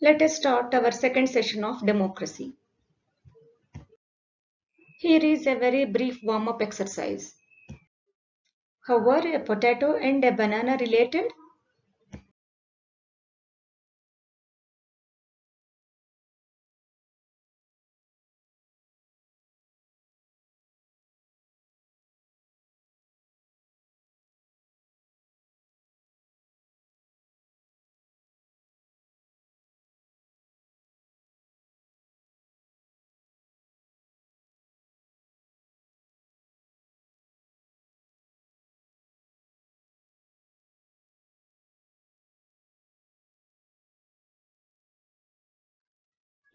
Let us start our second session of democracy. Here is a very brief warm-up exercise. How are a potato and a banana related?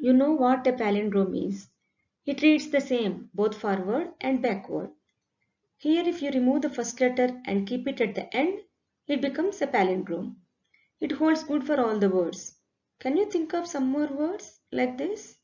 You know what a palindrome is. It reads the same both forward and backward. Here if you remove the first letter and keep it at the end, it becomes a palindrome. It holds good for all the words. Can you think of some more words like this?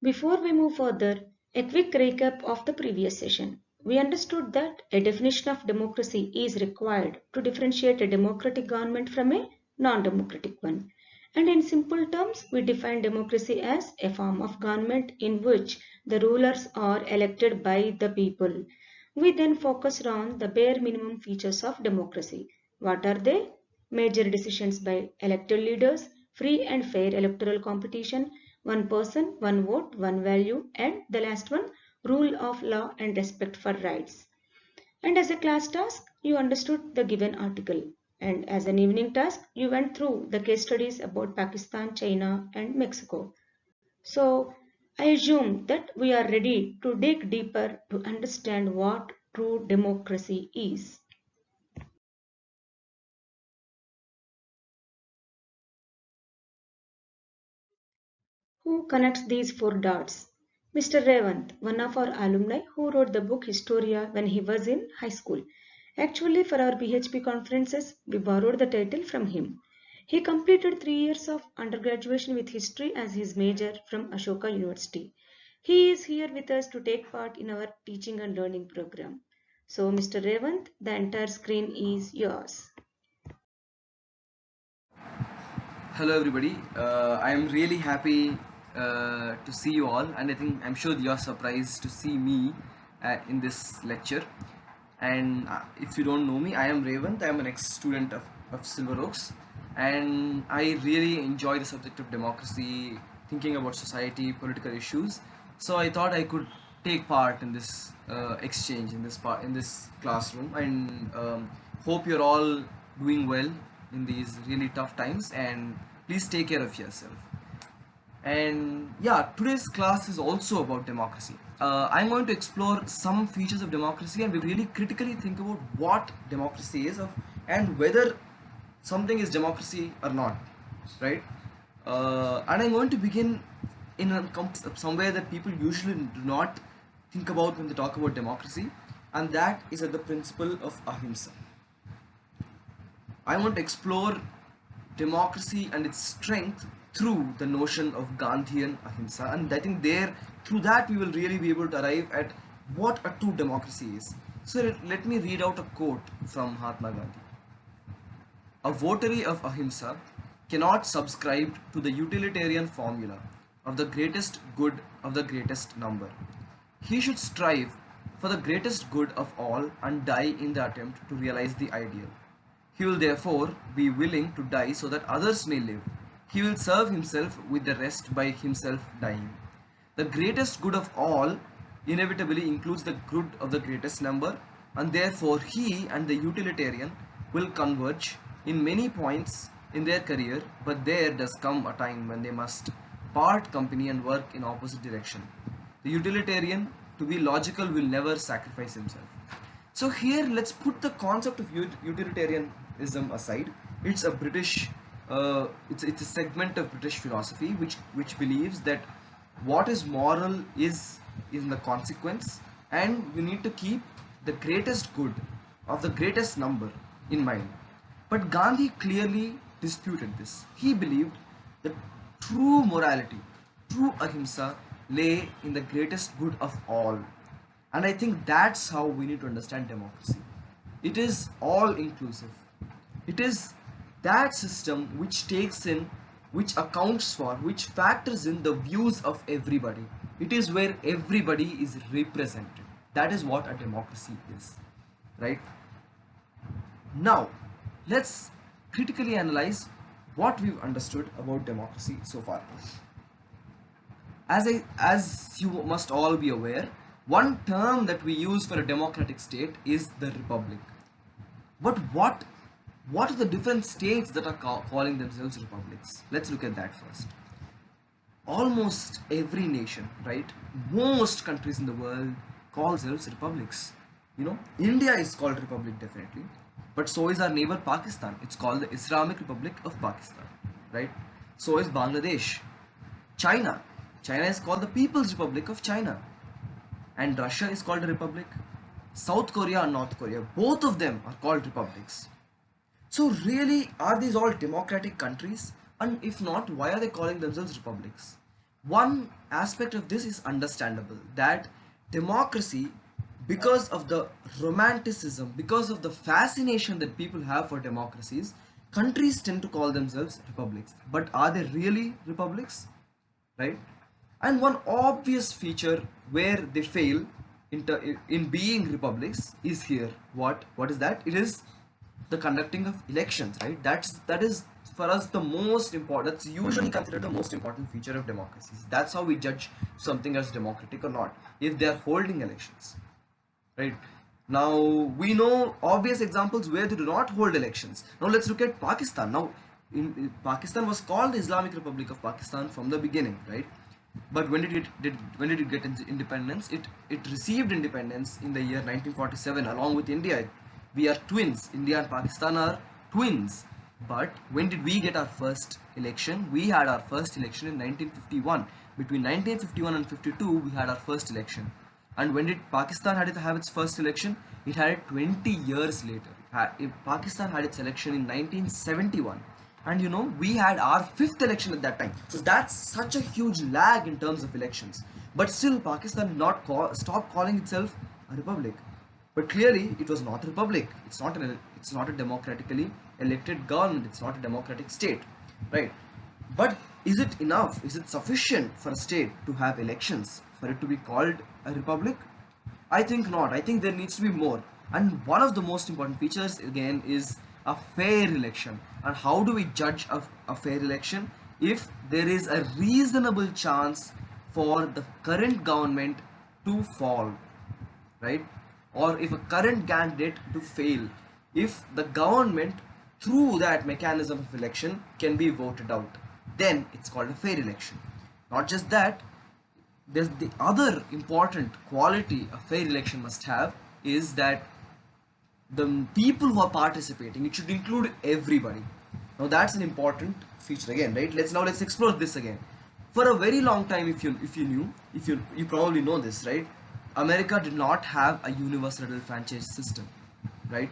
Before we move further, a quick recap of the previous session. We understood that a definition of democracy is required to differentiate a democratic government from a non-democratic one. And in simple terms, we define democracy as a form of government in which the rulers are elected by the people. We then focused on the bare minimum features of democracy. What are they? Major decisions by elected leaders, free and fair electoral competition, one person, one vote, one value, and the last one, rule of law and respect for rights. And as a class task, you understood the given article. And as an evening task, you went through the case studies about Pakistan, China, and Mexico. So, I assume that we are ready to dig deeper to understand what true democracy is. Who connects these four dots? Mr. Revant, one of our alumni who wrote the book Historia when he was in high school. Actually, for our PHP conferences, we borrowed the title from him. He completed 3 years of undergraduation with history as his major from Ashoka University. He is here with us to take part in our teaching and learning program. So, Mr. Revant, the entire screen is yours. Hello, everybody. I am really happy to see you all, and I'm sure you are surprised to see me in this lecture. And if you don't know me, I am Revant. I am an ex-student of Silver Oaks, and I really enjoy the subject of democracy, thinking about society, political issues. So I thought I could take part in this exchange in this classroom, and hope you're all doing well in these really tough times, and please take care of yourself. And yeah, today's class is also about democracy. I'm going to explore some features of democracy, and we really critically think about what democracy is and whether something is democracy or not, right? And I'm going to begin in somewhere that people usually do not think about when they talk about democracy, and that is at the principle of ahimsa. I want to explore democracy and its strength through the notion of Gandhian ahimsa, and I think there, through that, we will really be able to arrive at what a true democracy is. So let me read out a quote from Mahatma Gandhi. A votary of ahimsa cannot subscribe to the utilitarian formula of the greatest good of the greatest number. He should strive for the greatest good of all and die in the attempt to realize the ideal. He will therefore be willing to die so that others may live. He will serve himself with the rest by himself dying. The greatest good of all inevitably includes the good of the greatest number, and therefore he and the utilitarian will converge in many points in their career, but there does come a time when they must part company and work in opposite direction. The utilitarian, to be logical, will never sacrifice himself. So here, let's put the concept of utilitarianism aside. It's a it's a segment of British philosophy which believes that what is moral is in the consequence, and you need to keep the greatest good of the greatest number in mind. But Gandhi clearly disputed this. He believed that true morality, true ahimsa, lay in the greatest good of all. And I think that's how we need to understand democracy. It is all inclusive. It is that system which takes in, which accounts for, which factors in the views of everybody. It is where everybody is represented. That is what a democracy is, right? Now, let's critically analyze what we've understood about democracy so far. As you must all be aware, one term that we use for a democratic state is the republic. But what are the different states that are calling themselves republics? Let's look at that first. Almost every nation, right? Most countries in the world call themselves republics. You know, India is called republic definitely, but so is our neighbor Pakistan. It's called the Islamic Republic of Pakistan, right? So is Bangladesh. China. China is called the People's Republic of China. And Russia is called a republic. South Korea and North Korea, both of them are called republics. So really, are these all democratic countries? And if not, why are they calling themselves republics? One aspect of this is understandable, that democracy, because of the romanticism, because of the fascination that people have for democracies, countries tend to call themselves republics. But are they really republics? Right? And one obvious feature where they fail in being republics is here. What is that? It is the conducting of elections, right? That is for us the most important. That's usually considered the most important feature of democracies. That's how we judge something as democratic or not, if they are holding elections, right? Now we know obvious examples where they do not hold elections. Now let's look at Pakistan. Now Pakistan was called the Islamic Republic of Pakistan from the beginning, right? But when did it get independence? It received independence in the year 1947 along with India. We are twins. India and Pakistan are twins. But when did we get our first election? We had our first election in 1951. Between 1951 and 52, we had our first election. And when did Pakistan have its first election? It had it 20 years later. Pakistan had its election in 1971. And you know, we had our fifth election at that time. So that's such a huge lag in terms of elections. But still, Pakistan did not stop calling itself a republic. But clearly, it was not a republic. It's not a democratically elected government. It's not a democratic state, right? But is it enough? Is it sufficient for a state to have elections for it to be called a republic? I think not. I think there needs to be more. And one of the most important features again is a fair election. And how do we judge a fair election? If there is a reasonable chance for the current government to fall, right? Or if a current candidate to fail, if the government through that mechanism of election can be voted out, then it's called a fair election. Not just that, there's the other important quality a fair election must have is that the people who are participating, it should include everybody. Now that's an important feature again, right? Let's explore this again. For a very long time, if you probably know this, right? America did not have a universal adult franchise system, right?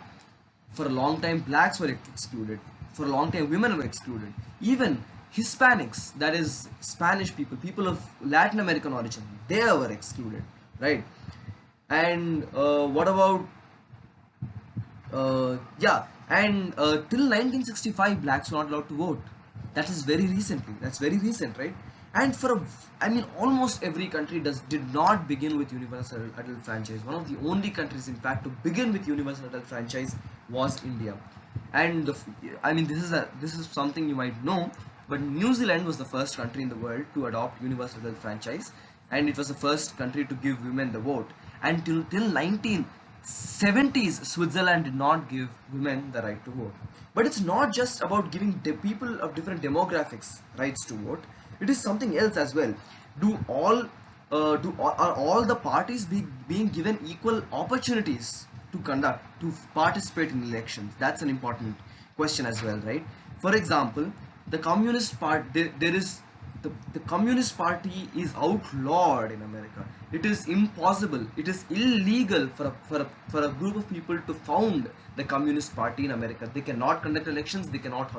For a long time, blacks were excluded. For a long time, women were excluded. Even Hispanics, that is Spanish people of Latin American origin, they were excluded, right? And what about till 1965 blacks were not allowed to vote. That is very recently. That's very recent, right? And almost every country did not begin with universal adult franchise. One of the only countries, in fact, to begin with universal adult franchise was India. And this is something you might know, but New Zealand was the first country in the world to adopt universal adult franchise, and it was the first country to give women the vote. And till 1970s, Switzerland did not give women the right to vote. But it's not just about giving people of different demographics rights to vote. It is something else as well. Are all the parties being given equal opportunities to participate in elections? That's an important question as well, right? For example, the Communist Party, the Communist Party is outlawed in America. It is impossible. It is illegal for a group of people to found the Communist Party in America. They cannot conduct elections. They cannot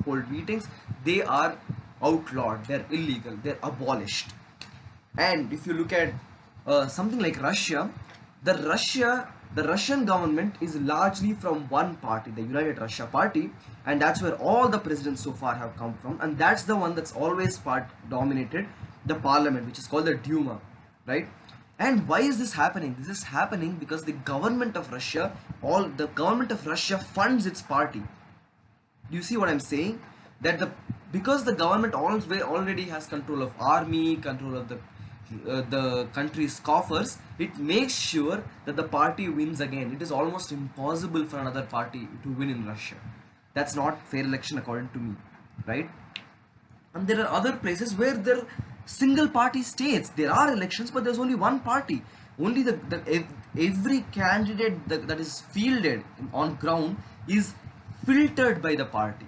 hold meetings. They are outlawed. They're illegal. They're abolished. And if you look at something like Russia, the Russian government is largely from one party, the United Russia Party, and that's where all the presidents so far have come from, and that's the one that's always part dominated the parliament, which is called the Duma, right? And why is this happening? This is happening because the government of Russia, all the government of Russia funds its party. Do you see what I'm saying? That the because the government already has control of army, control of the country's coffers, it makes sure that the party wins again. It is almost impossible for another party to win in Russia. That's not fair election according to me, right? And there are other places where there are single party states. There are elections, but there's only one party. Only every candidate that is fielded on ground is filtered by the party,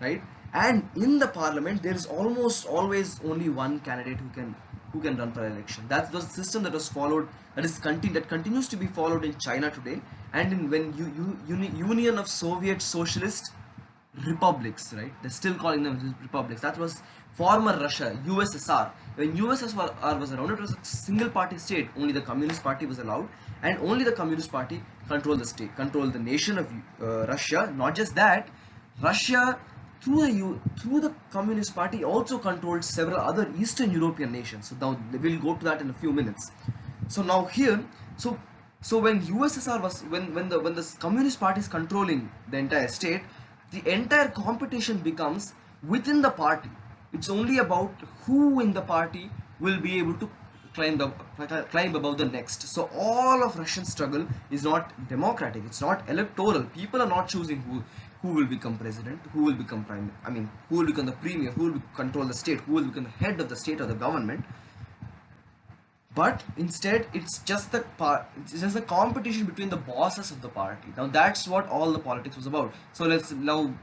right? And in the parliament, there is almost always only one candidate who can run for election. That was the system that was followed. That continues to be followed in China today, and in Union of Soviet Socialist Republics, right? They're still calling them republics. That was former Russia, USSR. When USSR was around, it was a single party state. Only the Communist Party was allowed, and only the Communist Party controlled the state, controlled the nation of Russia. Not just that, Russia through the Communist Party also controlled several other Eastern European nations. So now we'll go to that in a few minutes. So now here, so when USSR was when the Communist Party is controlling the entire state, the entire competition becomes within the party. It's only about who in the party will be able to climb above the next. So all of Russian struggle is not democratic. It's not electoral. People are not choosing who will become president, who will become who will become the premier, who will control the state, who will become the head of the state or the government. But instead, it's just the competition between the bosses of the party. Now that's what all the politics was about. So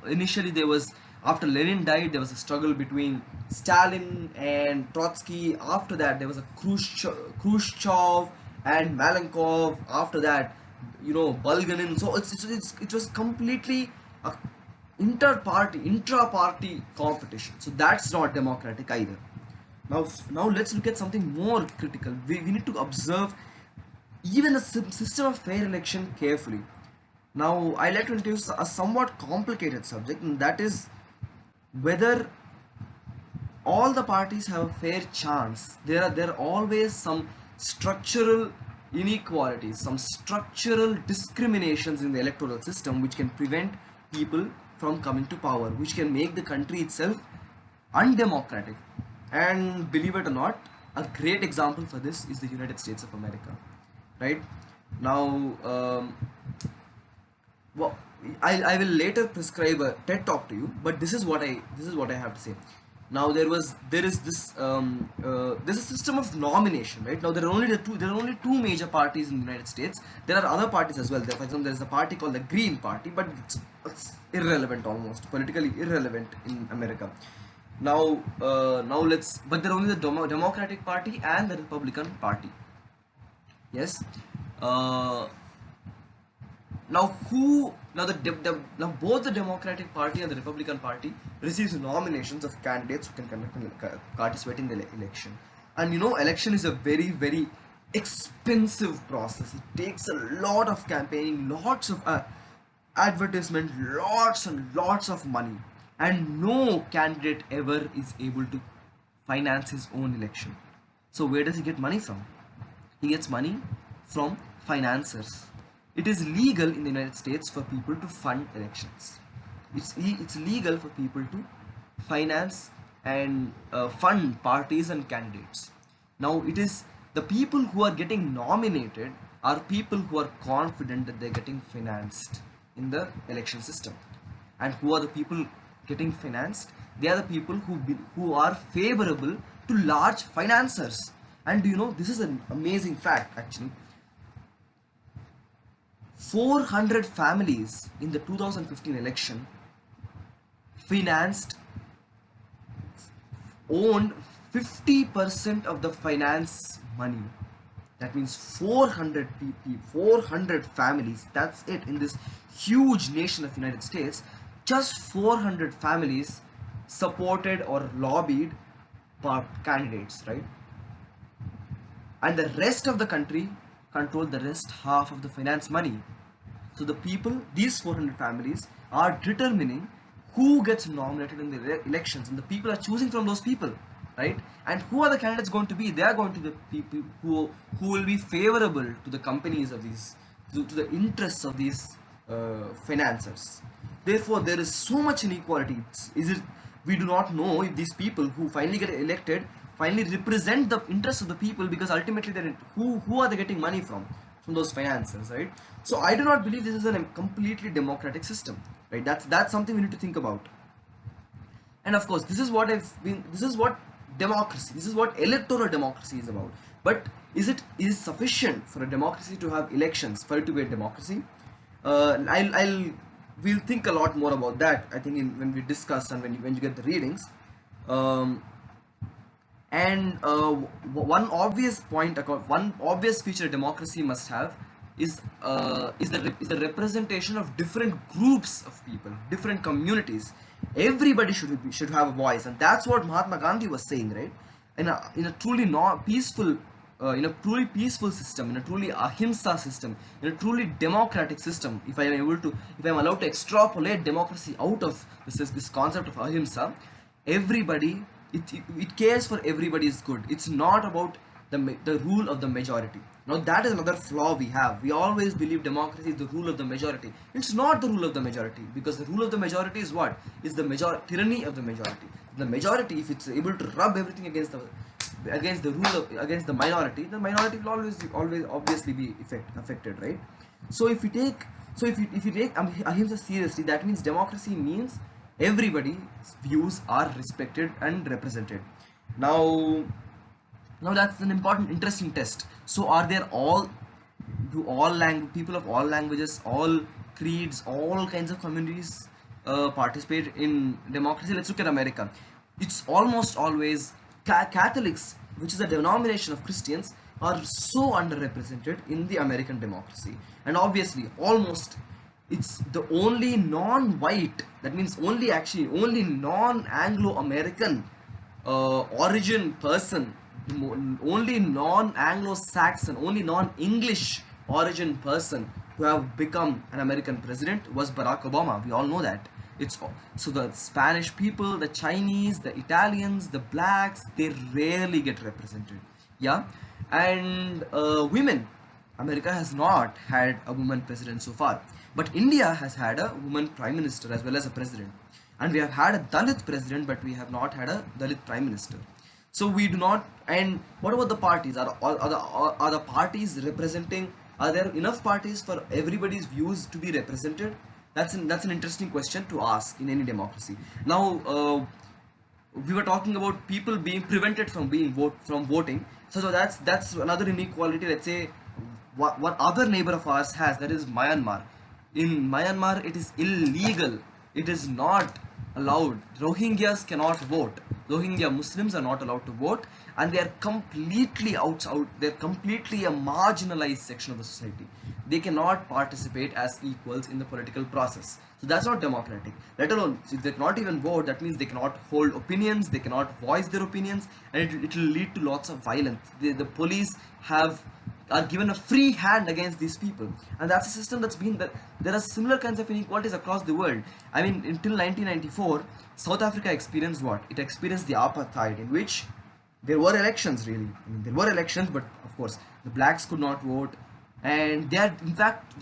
initially there was, after Lenin died, there was a struggle between Stalin and Trotsky. After that, there was a Khrushchev and Malenkov. After that, Bulganin. So it was completely a intra-party competition. So that's not democratic either. Now let's look at something more critical. We need to observe even the system of fair election carefully. Now I like to introduce a somewhat complicated subject, and that is whether all the parties have a fair chance. There are always some structural inequalities, some structural discriminations in the electoral system which can prevent people from coming to power, which can make the country itself undemocratic. And believe it or not, a great example for this is the United States of America, right? Now, I will later prescribe a TED talk to you, but this is what I have to say. Now there is this there's a system of nomination, right? Now there are only two major parties in the United States. There are other parties as well. For example, there is a party called the Green Party, but it's irrelevant, almost politically irrelevant in America. But there are only the Democratic Party and the Republican Party. Yes. Now both the Democratic Party and the Republican Party receives nominations of candidates who can participate in the election. And election is a very, very expensive process. It takes a lot of campaigning, lots of advertisement, lots and lots of money. And no candidate ever is able to finance his own election. So where does he get money from? He gets money from financiers. It is legal in the United States for people to fund elections. It's legal for people to finance and fund parties and candidates. Now it is the people who are getting nominated are people who are confident that they're getting financed in the election system. And who are the people getting financed? They are the people who are favorable to large financiers. And this is an amazing fact actually. 400 families in the 2015 election owned 50% of the finance money. That means 400 people, 400 families, that's it. In this huge nation of United States, just 400 families supported or lobbied for candidates, right? And the rest of the country control the rest half of the finance money. So the people, these 400 families, are determining who gets nominated in the elections, and the people are choosing from those people, right? And who are the candidates going to be? They are going to be people who will be favorable to the companies of these, to the interests of these financiers. Therefore, there is so much inequality. Is it? We do not know if these people who finally get elected finally represent the interests of the people, because ultimately they're who are they getting money from those financiers, right? So I do not believe this is a completely democratic system, right? That's something we need to think about. And of course, this is what democracy, this is what electoral democracy is about. But is sufficient for a democracy to have elections for it to be a democracy? I'll we'll think a lot more about that, I think, when we discuss and when you get the readings. um, and one obvious feature democracy must have is the representation of different groups of people, different communities. Everybody should have a voice, and that's what Mahatma Gandhi was saying, right? In a truly peaceful, in a truly peaceful system, in a truly ahimsa system, in a truly democratic system, if I'm allowed to extrapolate democracy out of this concept of ahimsa, everybody, it cares for everybody's good. It's not about the rule of the majority. Now that is another flaw we have. We always believe democracy is the rule of the majority. It's not the rule of the majority, because the rule of the majority is what? Is the tyranny of the majority. The majority, if it's able to rub everything against the minority, the minority will always obviously be affected, right? So if you take ahimsa seriously, that means democracy means everybody's views are respected and represented. Now that's an important, interesting test. So are there people of all languages, all creeds, all kinds of communities participate in democracy? Let's look at America. It's almost always Catholics, which is a denomination of Christians, are so underrepresented in the American democracy. And obviously, almost, it's the only non-white, that means only non-Anglo-American origin person, only non-Anglo-Saxon, only non-English origin person to have become an American president was Barack Obama. We all know that. So the Spanish people, the Chinese, the Italians, the blacks, they rarely get represented. Yeah. And women, America has not had a woman president so far, but India has had a woman prime minister as well as a president. And we have had a Dalit president, but we have not had a Dalit prime minister. So we do not. And what about the parties? Are the parties representing? Are there enough parties for everybody's views to be represented? That's an interesting question to ask in any democracy. Now, we were talking about people being prevented from voting. So that's another inequality. Let's say what other neighbor of ours has, that is Myanmar. In Myanmar, it is illegal. It is not allowed. Rohingyas cannot vote. Rohingya Muslims are not allowed to vote, and they are completely they're completely a marginalized section of the society. They cannot participate as equals in the political process. So that's not democratic. Let alone, if they cannot even vote, that means they cannot hold opinions, they cannot voice their opinions, and it will lead to lots of violence. The police are given a free hand against these people, and that's a system that's been that. There are similar kinds of inequalities across the world. I mean, until 1994, South Africa experienced what? It experienced the apartheid, in which there were elections, really. I mean, there were elections, but of course the blacks could not vote, and they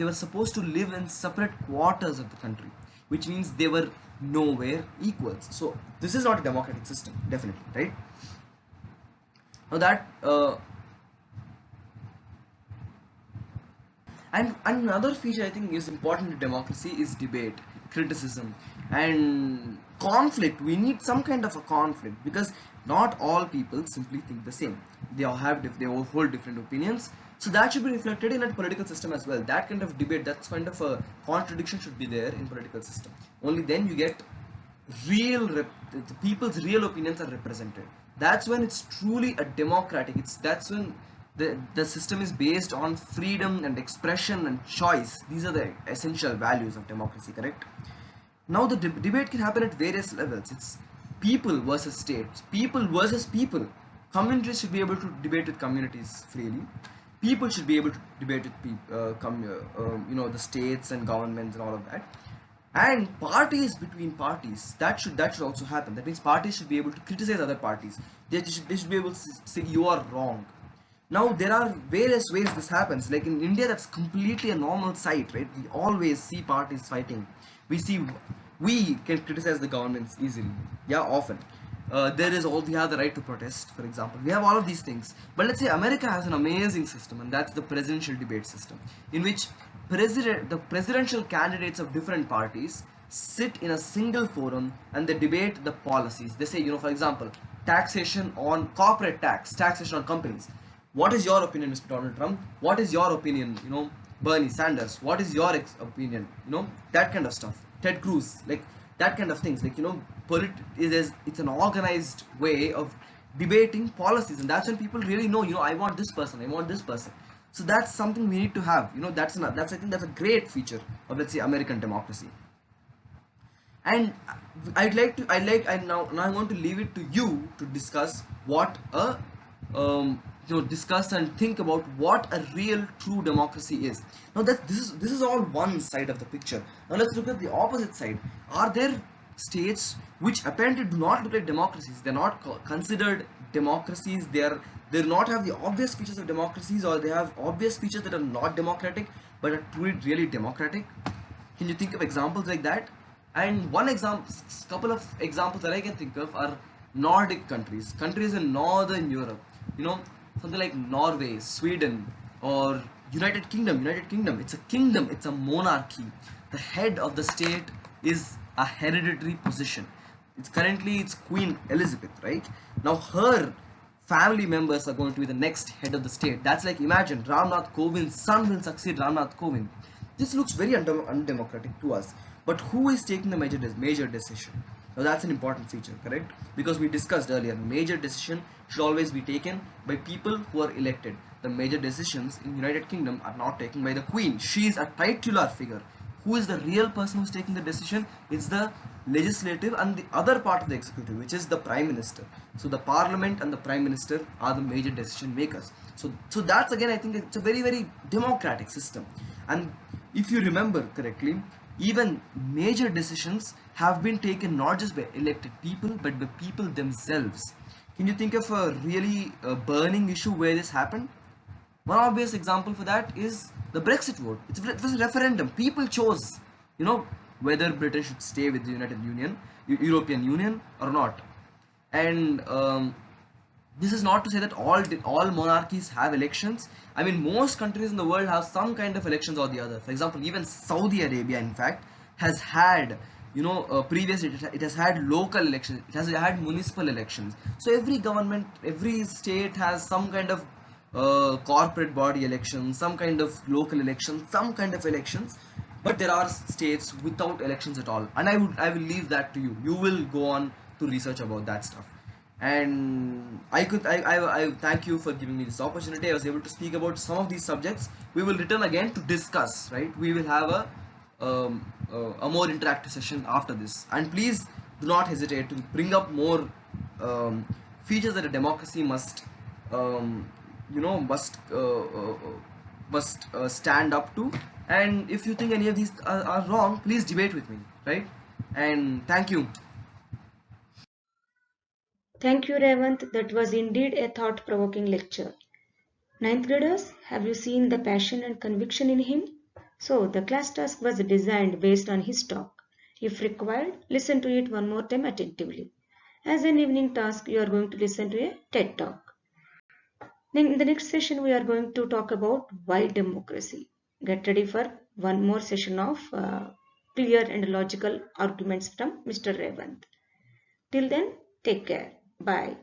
were supposed to live in separate quarters of the country, which means they were nowhere equals. So this is not a democratic system, definitely, right? Now that and another feature I think is important to democracy is debate, criticism, and conflict. We need some kind of a conflict, because not all people simply think the same. They all hold different opinions. So that should be reflected in a political system as well. That kind of debate, that's kind of a contradiction should be there in political system. Only then you get the people's real opinions are represented. That's when it's truly a democratic. That's when the system is based on freedom and expression and choice. These are the essential values of democracy, correct? Now the debate can happen at various levels. It's people versus states, people versus people. Communities should be able to debate with communities freely. people should be able to debate with the states and governments and all of that. And parties between parties, that should also happen. That means parties should be able to criticize other parties. They should be able to say you are wrong. Now there are various ways this happens. Like in India, that's completely a normal sight, right? We always see parties fighting. We can criticize the governments easily. Yeah, often. We have the right to protest, for example. We have all of these things. But let's say America has an amazing system, and that's the presidential debate system, in which the presidential candidates of different parties sit in a single forum and they debate the policies. They say, for example, taxation on corporate taxation on companies. What is your opinion, Mr. Donald Trump? What is your opinion, Bernie Sanders? What is your opinion? That kind of stuff. Ted Cruz, like that kind of things. Like, it's an organized way of debating policies, and that's when people really know, I want this person, I want this person. So that's something we need to have. I think that's a great feature of, let's say, American democracy. And now I want to leave it to you to discuss discuss and think about what a real true democracy is. Now this is all one side of the picture. Now let's look at the opposite side. Are there states which apparently do not look like democracies? They're not considered democracies. They do not have the obvious features of democracies, or they have obvious features that are not democratic but are truly really democratic. Can you think of examples like that? And couple of examples that I can think of are Nordic countries in Northern Europe. Something like Norway, Sweden, or United Kingdom. It's a kingdom, it's a monarchy. The head of the state is a hereditary position. It's Queen Elizabeth, right? Now her family members are going to be the next head of the state. That's like, imagine Ramnath Kovind's son will succeed Ramnath Kovind. This looks very undemocratic to us. But who is taking the major decision? Now that's an important feature, correct? Because we discussed earlier, major decision should always be taken by people who are elected. The major decisions in United Kingdom are not taken by the Queen. She is a titular figure. Who is the real person who's taking the decision? It's the legislative and the other part of the executive, which is the Prime Minister. So the Parliament and the Prime Minister are the major decision makers. So that's, again, I think it's a very, very democratic system. And if you remember correctly, even major decisions have been taken not just by elected people but by people themselves. Can you think of a really burning issue where this happened? One obvious example for that is the Brexit vote. It was a referendum. People chose, whether Britain should stay with the European Union or not. And this is not to say that all monarchies have elections. I mean, most countries in the world have some kind of elections or the other. For example, even Saudi Arabia, in fact, has had, previously it has had local elections. It has had municipal elections. So every government, every state has some kind of corporate body elections, some kind of local elections, some kind of elections. But there are states without elections at all. And I will leave that to you. You will go on to research about that stuff. And I thank you for giving me this opportunity. I was able to speak about some of these subjects. We will return again to discuss, right? We will have a more interactive session after this. And please do not hesitate to bring up more features that a democracy must stand up to. And if you think any of these are wrong, please debate with me, right? And thank you. Thank you, Revant. That was indeed a thought-provoking lecture. Ninth graders, have you seen the passion and conviction in him? So, the class task was designed based on his talk. If required, listen to it one more time attentively. As an evening task, you are going to listen to a TED Talk. Then in the next session, we are going to talk about why democracy. Get ready for one more session of clear and logical arguments from Mr. Revant. Till then, take care. Bye.